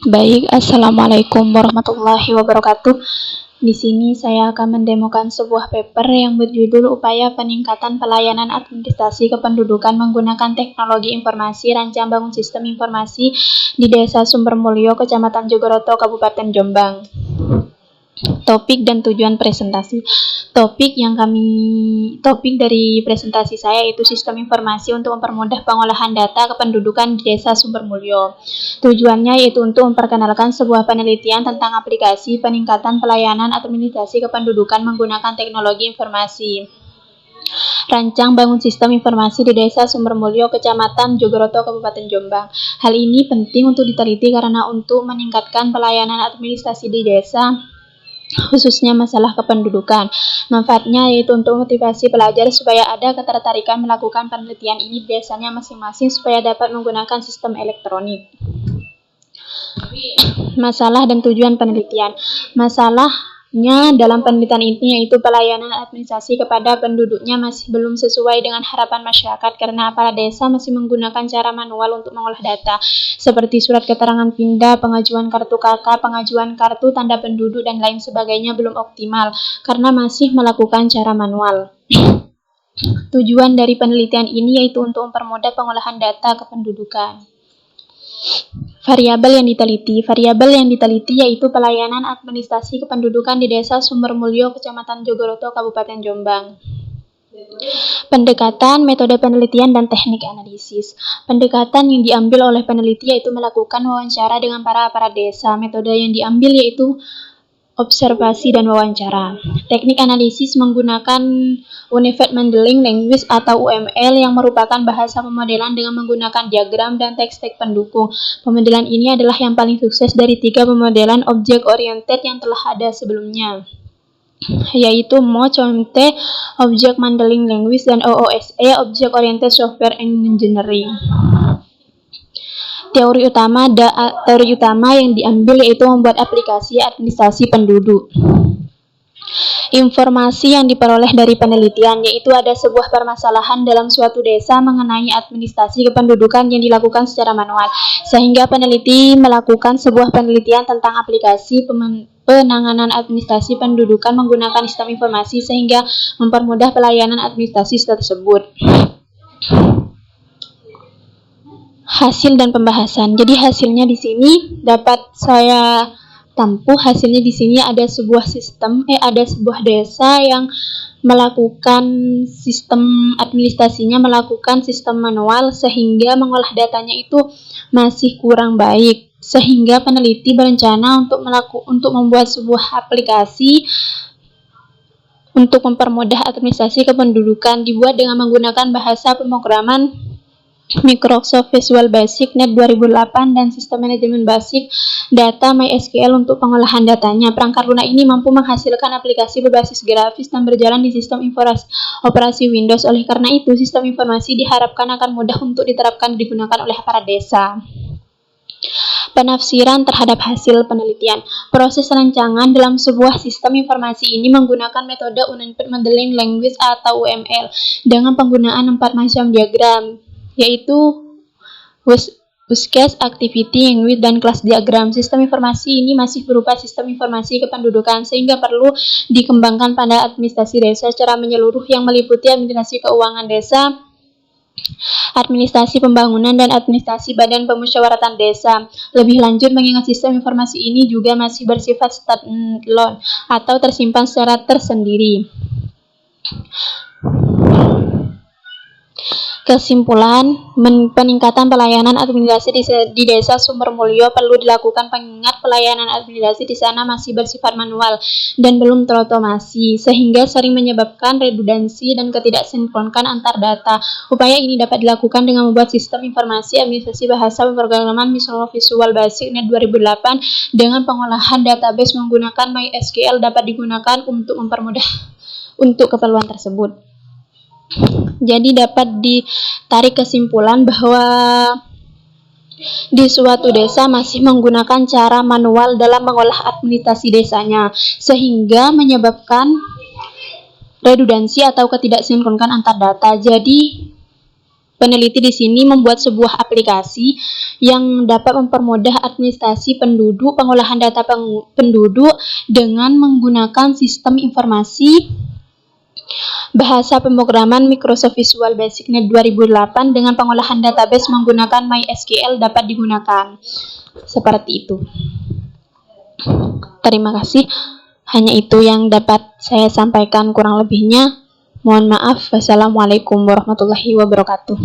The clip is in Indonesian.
Baik, Assalamualaikum warahmatullahi wabarakatuh. Di sini saya akan mendemokan sebuah paper yang berjudul Upaya Peningkatan Pelayanan Administrasi Kependudukan Menggunakan Teknologi Informasi Rancang Bangun Sistem Informasi di Desa Sumbermulyo, Kecamatan Jogoroto, Kabupaten Jombang. Topik dan tujuan presentasi. Topik dari presentasi saya yaitu sistem informasi untuk mempermudah pengolahan data kependudukan di Desa Sumbermulyo. Tujuannya yaitu untuk memperkenalkan sebuah penelitian tentang aplikasi peningkatan pelayanan administrasi kependudukan menggunakan teknologi informasi. Rancang bangun sistem informasi di Desa Sumbermulyo, Kecamatan Jogoroto, Kabupaten Jombang. Hal ini penting untuk diteliti karena untuk meningkatkan pelayanan administrasi di desa, khususnya masalah kependudukan. Manfaatnya yaitu untuk motivasi pelajar supaya ada ketertarikan melakukan penelitian ini di desanya masing-masing supaya dapat menggunakan sistem elektronik. Masalah dan tujuan penelitian. Masalahnya dalam penelitian ini yaitu pelayanan administrasi kepada penduduknya masih belum sesuai dengan harapan masyarakat karena kepala desa masih menggunakan cara manual untuk mengolah data seperti surat keterangan pindah, pengajuan kartu KK, pengajuan kartu tanda penduduk dan lain sebagainya belum optimal karena masih melakukan cara manual. Tujuan dari penelitian ini yaitu untuk mempermudah pengolahan data kependudukan. Variabel yang diteliti yaitu pelayanan administrasi kependudukan di Desa Sumbermulyo, Kecamatan Jogoroto, Kabupaten Jombang. Pendekatan, metode penelitian, dan teknik analisis. Pendekatan yang diambil oleh peneliti yaitu melakukan wawancara dengan para desa. Metode yang diambil yaitu observasi dan wawancara. Teknik analisis menggunakan Unified Modeling Language atau UML yang merupakan bahasa pemodelan dengan menggunakan diagram dan teks-teks pendukung. Pemodelan ini adalah yang paling sukses dari 3 pemodelan object oriented yang telah ada sebelumnya, yaitu MOCOMT, Object Modeling Language, dan OOSE, Object Oriented Software Engineering. Teori utama yang diambil yaitu membuat aplikasi administrasi penduduk. Informasi yang diperoleh dari penelitian yaitu ada sebuah permasalahan dalam suatu desa mengenai administrasi kependudukan yang dilakukan secara manual, sehingga peneliti melakukan sebuah penelitian tentang aplikasi penanganan administrasi pendudukan menggunakan sistem informasi sehingga mempermudah pelayanan administrasi tersebut. Hasil dan pembahasan. Jadi hasilnya di sini dapat saya tampuh. Hasilnya di sini ada sebuah desa yang melakukan sistem administrasinya melakukan sistem manual sehingga mengolah datanya itu masih kurang baik. Sehingga peneliti berencana untuk membuat sebuah aplikasi untuk mempermudah administrasi kependudukan dibuat dengan menggunakan bahasa pemrograman Microsoft Visual Basic Net 2008 dan Sistem Manajemen Basic Data MySQL untuk pengolahan datanya. Perangkat lunak ini mampu menghasilkan aplikasi berbasis grafis dan berjalan di sistem operasi Windows. Oleh karena itu, sistem informasi diharapkan akan mudah untuk diterapkan dan digunakan oleh para desa. Penafsiran terhadap hasil penelitian. Proses rancangan dalam sebuah sistem informasi ini menggunakan metode Unified Modeling Language atau UML dengan penggunaan 4 macam diagram, yaitu use case, activity, language, dan class diagram. Sistem informasi ini masih berupa sistem informasi kependudukan sehingga perlu dikembangkan pada administrasi desa secara menyeluruh yang meliputi administrasi keuangan desa, administrasi pembangunan, dan administrasi badan pemusyawaratan desa. Lebih lanjut, mengingat sistem informasi ini juga masih bersifat standalone atau tersimpan secara tersendiri. Kesimpulan, peningkatan pelayanan administrasi di Desa Sumbermulyo perlu dilakukan mengingat pelayanan administrasi di sana masih bersifat manual dan belum terotomasi, sehingga sering menyebabkan redundansi dan ketidaksinkronan antar data. Upaya ini dapat dilakukan dengan membuat sistem informasi administrasi bahasa pemrograman Microsoft Visual Basic Net 2008 dengan pengolahan database menggunakan MySQL dapat digunakan untuk mempermudah untuk keperluan tersebut. Jadi dapat ditarik kesimpulan bahwa di suatu desa masih menggunakan cara manual dalam mengolah administrasi desanya, sehingga menyebabkan redundansi atau ketidaksinkronan antar data. Jadi Peneliti di sini membuat sebuah aplikasi yang dapat mempermudah administrasi penduduk, pengolahan data penduduk dengan menggunakan sistem informasi bahasa pemrograman Microsoft Visual Basic Net 2008 dengan pengolahan database menggunakan MySQL dapat digunakan. Seperti itu. Terima kasih. Hanya itu yang dapat saya sampaikan, kurang lebihnya mohon maaf. Wassalamualaikum warahmatullahi wabarakatuh.